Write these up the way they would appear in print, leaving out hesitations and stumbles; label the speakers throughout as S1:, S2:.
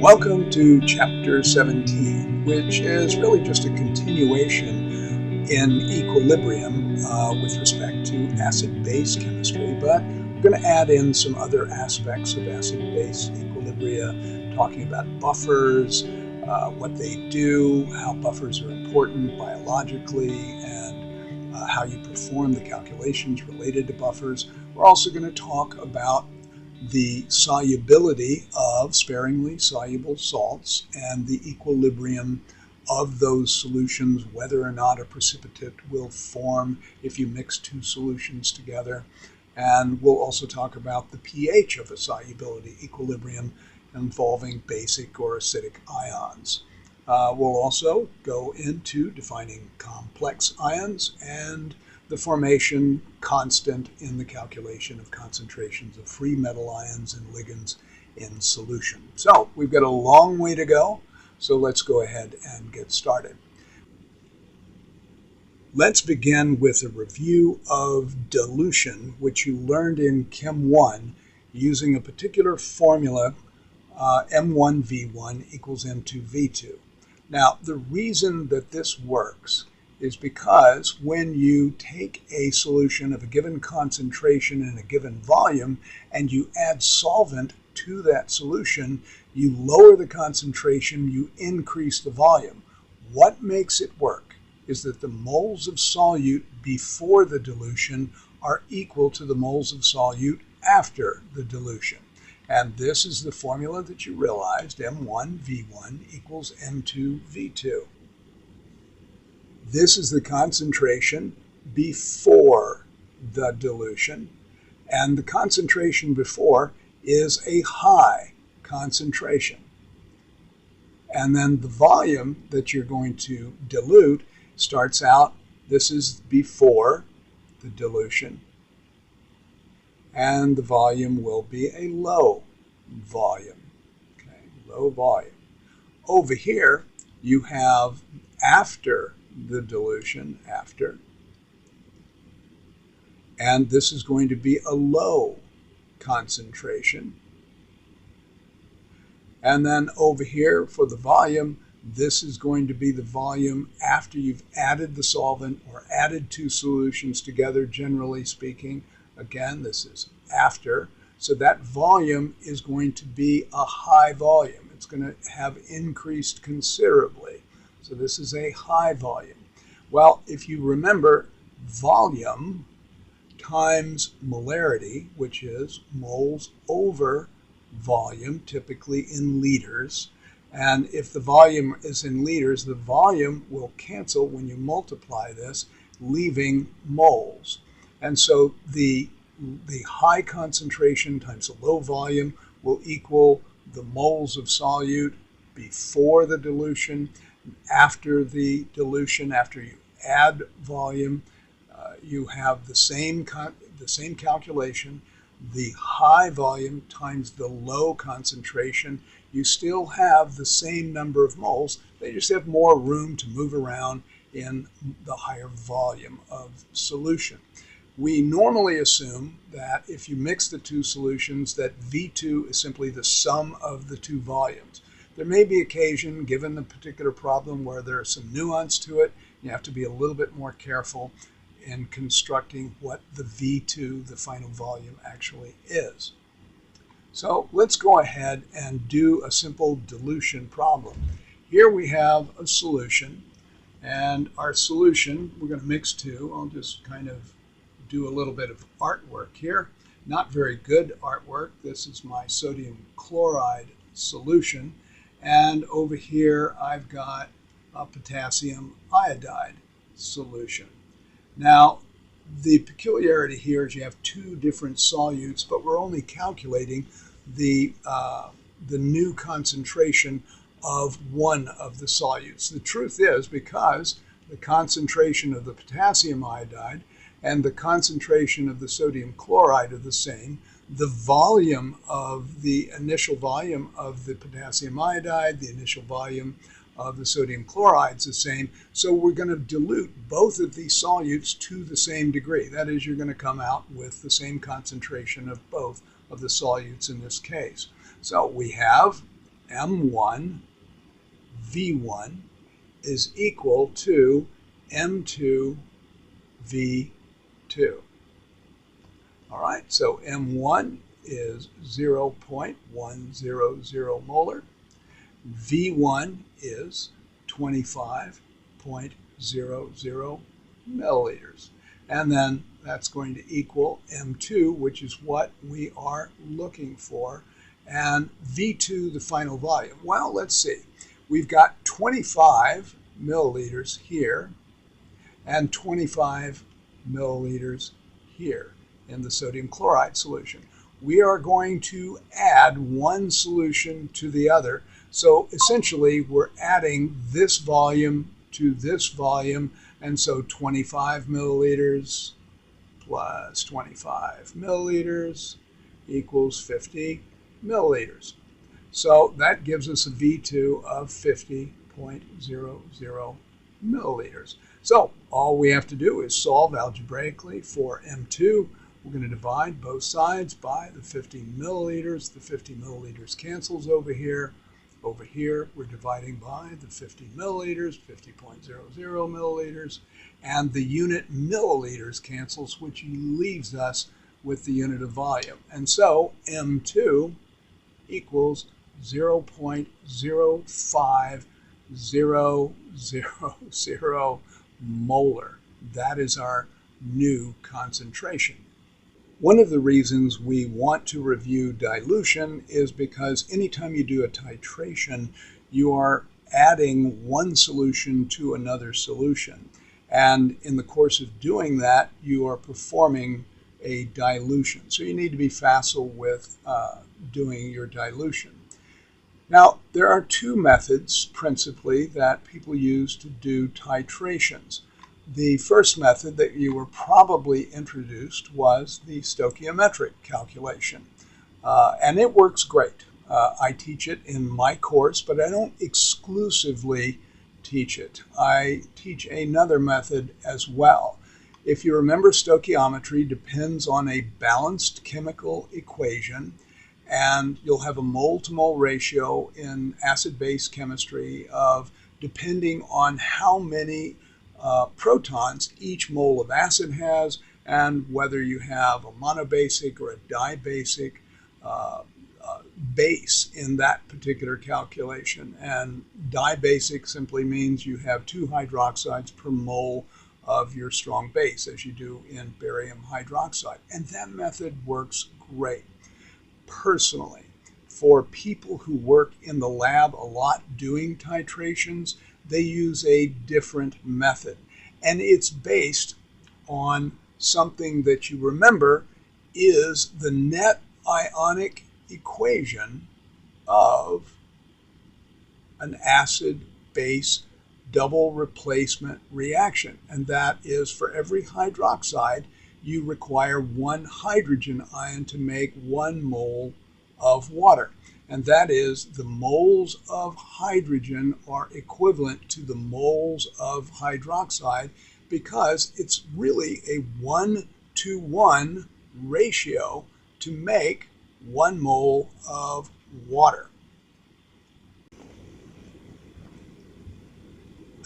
S1: Welcome to Chapter 17, which is really just a continuation in equilibrium with respect to acid-base chemistry, but we're going to add in some other aspects of acid-base equilibria, talking about buffers, what they do, how buffers are important biologically, and how you perform the calculations related to buffers. We're also going to talk about the solubility of sparingly soluble salts and the equilibrium of those solutions, whether or not a precipitate will form if you mix two solutions together. And we'll also talk about the pH of a solubility equilibrium involving basic or acidic ions. We'll also go into defining complex ions and the formation constant in the calculation of concentrations of free metal ions and ligands in solution. So we've got a long way to go, so let's go ahead and get started. Let's begin with a review of dilution, which you learned in Chem 1 using a particular formula, M1V1 equals M2V2. Now, the reason that this works is because when you take a solution of a given concentration in a given volume and you add solvent to that solution, you lower the concentration, you increase the volume. What makes it work is that the moles of solute before the dilution are equal to the moles of solute after the dilution. And this is the formula that you realized, M1V1 equals M2V2. This is the concentration before the dilution, and the concentration before is a high concentration. And then the volume that you're going to dilute starts out, this is before the dilution, and the volume will be a low volume, okay, low volume. Over here, you have after the dilution, and this is going to be a low concentration. And then over here for the volume, this is going to be the volume after you've added the solvent or added two solutions together, generally speaking. Again, this is after. So that volume is going to be a high volume. It's going to have increased considerably. So this is a high volume. Well, if you remember, volume times molarity, which is moles over volume, typically in liters. And if the volume is in liters, the volume will cancel when you multiply this, leaving moles. And so the high concentration times the low volume will equal the moles of solute before the dilution. After the dilution, after you add volume, you have the same calculation. The high volume times the low concentration, you still have the same number of moles. They just have more room to move around in the higher volume of solution. We normally assume that if you mix the two solutions, that V2 is simply the sum of the two volumes. There may be occasion, given the particular problem, where there's some nuance to it. You have to be a little bit more careful in constructing what the V2, the final volume, actually is. So let's go ahead and do a simple dilution problem. Here we have a solution, and our solution, we're going to mix two. I'll just kind of do a little bit of artwork here. Not very good artwork. This is my sodium chloride solution. And over here, I've got a potassium iodide solution. Now, the peculiarity here is you have two different solutes, but we're only calculating the new concentration of one of the solutes. The truth is, because the concentration of the potassium iodide and the concentration of the sodium chloride are the same, the volume of the initial volume of the potassium iodide, the initial volume of the sodium chloride is the same. So we're going to dilute both of these solutes to the same degree. That is, you're going to come out with the same concentration of both of the solutes in this case. So we have M1 V1 is equal to M2 V2. All right, so M1 is 0.100 molar. V1 is 25.00 milliliters. And then that's going to equal M2, which is what we are looking for. And V2, the final volume. Well, let's see. We've got 25 milliliters here and 25 milliliters here in the sodium chloride solution. We are going to add one solution to the other. So essentially, we're adding this volume to this volume, and so 25 milliliters plus 25 milliliters equals 50 milliliters. So that gives us a V2 of 50.00 milliliters. So all we have to do is solve algebraically for M2. We're going to divide both sides by the 50 milliliters. The 50 milliliters cancels over here. Over here, we're dividing by the 50 milliliters, 50.00 milliliters, and the unit milliliters cancels, which leaves us with the unit of volume. And so M2 equals 0.05000 molar. That is our new concentration. One of the reasons we want to review dilution is because anytime you do a titration, you are adding one solution to another solution. And in the course of doing that, you are performing a dilution. So you need to be facile with doing your dilution. Now, there are two methods, principally, that people use to do titrations. The first method that you were probably introduced was the stoichiometric calculation, and it works great. I teach it in my course, but I don't exclusively teach it. I teach another method as well. If you remember, stoichiometry depends on a balanced chemical equation, and you'll have a mole-to-mole ratio in acid-base chemistry of depending on how many protons each mole of acid has, and whether you have a monobasic or a dibasic base in that particular calculation. And dibasic simply means you have 2 hydroxides per mole of your strong base, as you do in barium hydroxide. And that method works great. Personally, for people who work in the lab a lot doing titrations, they use a different method. And it's based on something that you remember is the net ionic equation of an acid-base double replacement reaction. And that is, for every hydroxide, you require 1 hydrogen ion to make 1 mole of water. And that is, the moles of hydrogen are equivalent to the moles of hydroxide, because it's really a 1-to-1 ratio to make 1 mole of water.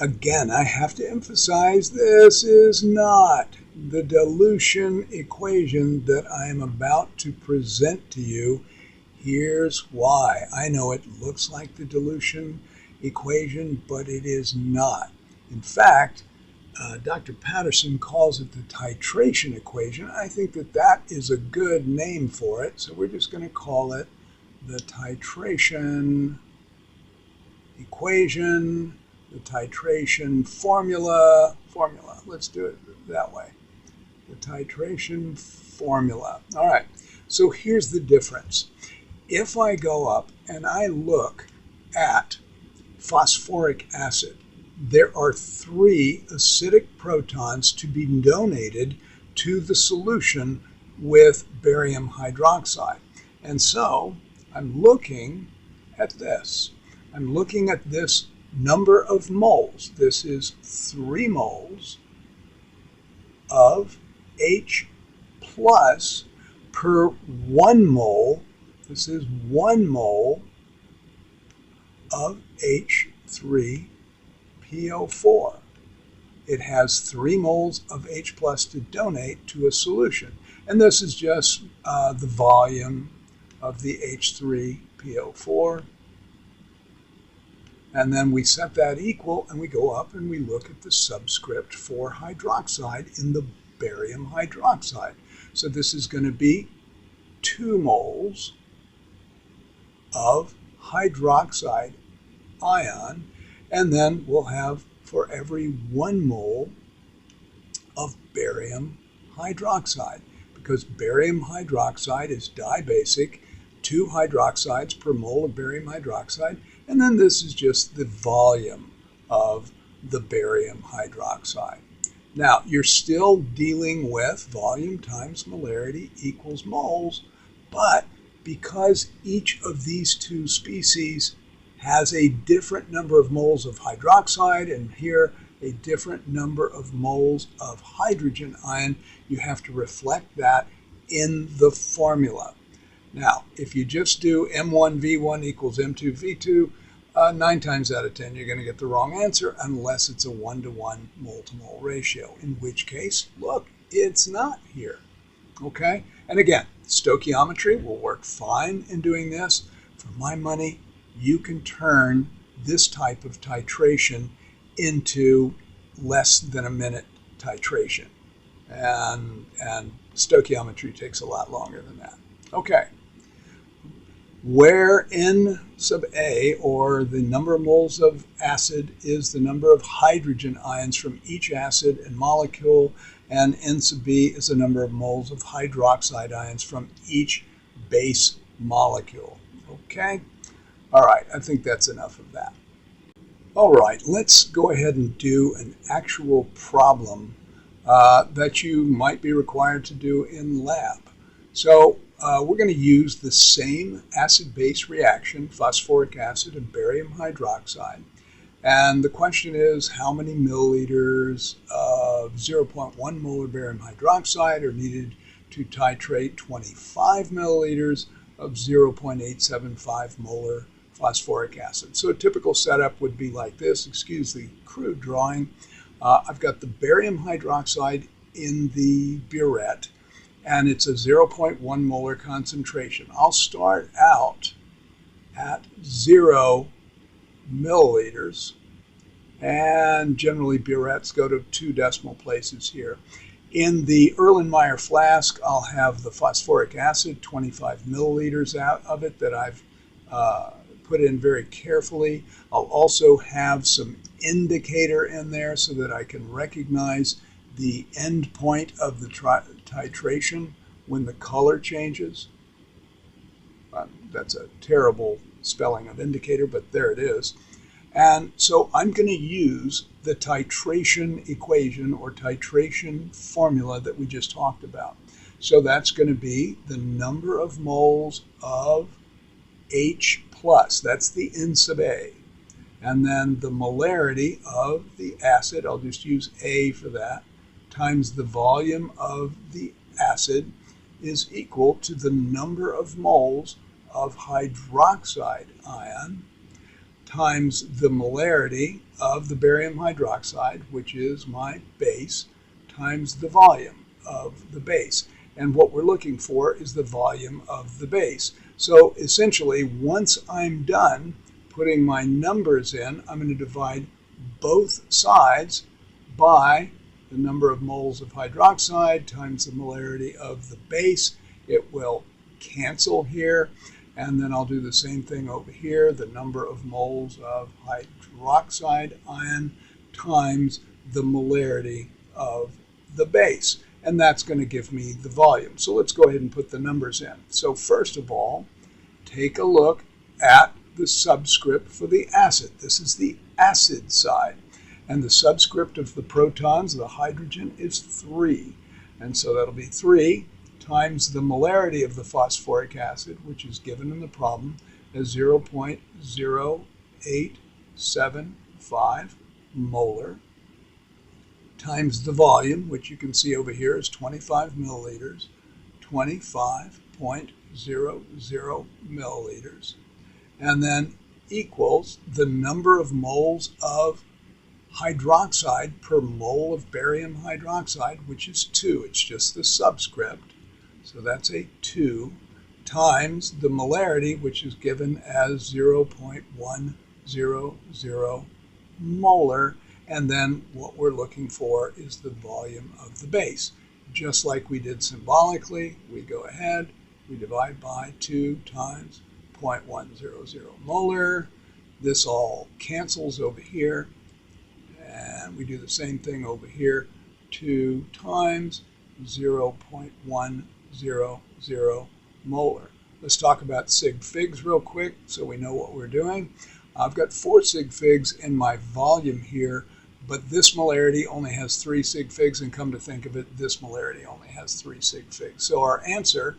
S1: Again, I have to emphasize, this is not the dilution equation that I am about to present to you. Here's why. I know it looks like the dilution equation, but it is not. In fact, Dr. Patterson calls it the titration equation. I think that that is a good name for it, so we're just going to call it the titration equation, the titration formula. Let's do it that way. The titration formula. All right, so here's the difference. If I go up and I look at phosphoric acid, there are 3 acidic protons to be donated to the solution with barium hydroxide. And so I'm looking at this. I'm looking at this number of moles. This is 3 moles of H plus per 1 mole. This is 1 mole of H3PO4. It has 3 moles of H plus to donate to a solution. And this is just the volume of the H3PO4. And then we set that equal, and we go up and we look at the subscript for hydroxide in the barium hydroxide. So this is going to be 2 moles of hydroxide ion, and then we'll have for every 1 mole of barium hydroxide, because barium hydroxide is dibasic, 2 hydroxides per mole of barium hydroxide, and then this is just the volume of the barium hydroxide. Now, you're still dealing with volume times molarity equals moles, but because each of these 2 species has a different number of moles of hydroxide and here a different number of moles of hydrogen ion, you have to reflect that in the formula. Now, if you just do M1V1 equals M2V2, 9 times out of 10 you're going to get the wrong answer unless it's a 1-to-1 mole-to-mole ratio, in which case, look, it's not here. Okay? And again, stoichiometry will work fine in doing this. For my money, you can turn this type of titration into less than a minute titration. And stoichiometry takes a lot longer than that. Okay. Where N sub A, or the number of moles of acid, is the number of hydrogen ions from each acid and molecule, and N sub B is the number of moles of hydroxide ions from each base molecule. Okay? All right, I think that's enough of that. All right, let's go ahead and do an actual problem that you might be required to do in lab. So we're going to use the same acid-base reaction, phosphoric acid and barium hydroxide. And the question is, how many milliliters of 0.1 molar barium hydroxide are needed to titrate 25 milliliters of 0.875 molar phosphoric acid? So a typical setup would be like this. Excuse the crude drawing. I've got the barium hydroxide in the burette, and it's a 0.1 molar concentration. I'll start out at 0 milliliters, and generally burettes go to 2 decimal places here. In the Erlenmeyer flask, I'll have the phosphoric acid, 25 milliliters out of it that I've put in very carefully. I'll also have some indicator in there so that I can recognize the end point of the titration when the color changes. That's a terrible spelling of indicator, but there it is. And so I'm going to use the titration equation or titration formula that we just talked about. So that's going to be the number of moles of H plus, that's the N sub A, and then the molarity of the acid, I'll just use A for that, times the volume of the acid is equal to the number of moles of hydroxide ion times the molarity of the barium hydroxide, which is my base, times the volume of the base. And what we're looking for is the volume of the base. So essentially, once I'm done putting my numbers in, I'm going to divide both sides by the number of moles of hydroxide times the molarity of the base. It will cancel here. And then I'll do the same thing over here, the number of moles of hydroxide ion times the molarity of the base. And that's going to give me the volume. So let's go ahead and put the numbers in. So first of all, take a look at the subscript for the acid. This is the acid side. And the subscript of the protons, the hydrogen, is 3. And so that'll be 3 times the molarity of the phosphoric acid, which is given in the problem as 0.0875 0.75 molar times the volume, which you can see over here is 25 milliliters, 25.00 milliliters, and then equals the number of moles of hydroxide per mole of barium hydroxide, which is 2. It's just the subscript. So that's a 2 times the molarity, which is given as 0.100 molar. And then what we're looking for is the volume of the base. Just like we did symbolically, we go ahead, we divide by 2 times 0.100 molar. This all cancels over here. And we do the same thing over here, 2 times 0.100 molar. Let's talk about sig figs real quick so we know what we're doing. I've got 4 sig figs in my volume here, but this molarity only has 3 sig figs, and come to think of it, this molarity only has 3 sig figs. So our answer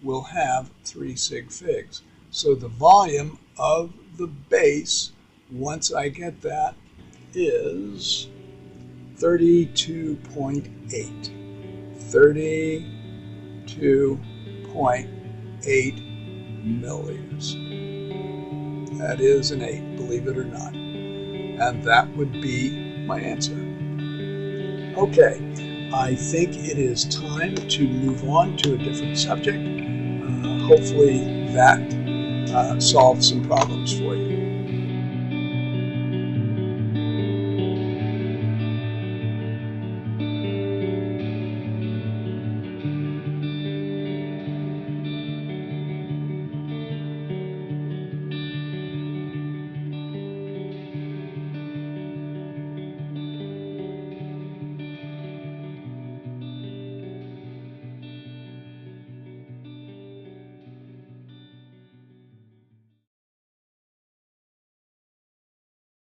S1: will have 3 sig figs. So the volume of the base, once I get that, is 32.8. 32.8 milliliters. That is an 8, believe it or not. And that would be my answer. Okay, I think it is time to move on to a different subject. Hopefully that solves some problems for you.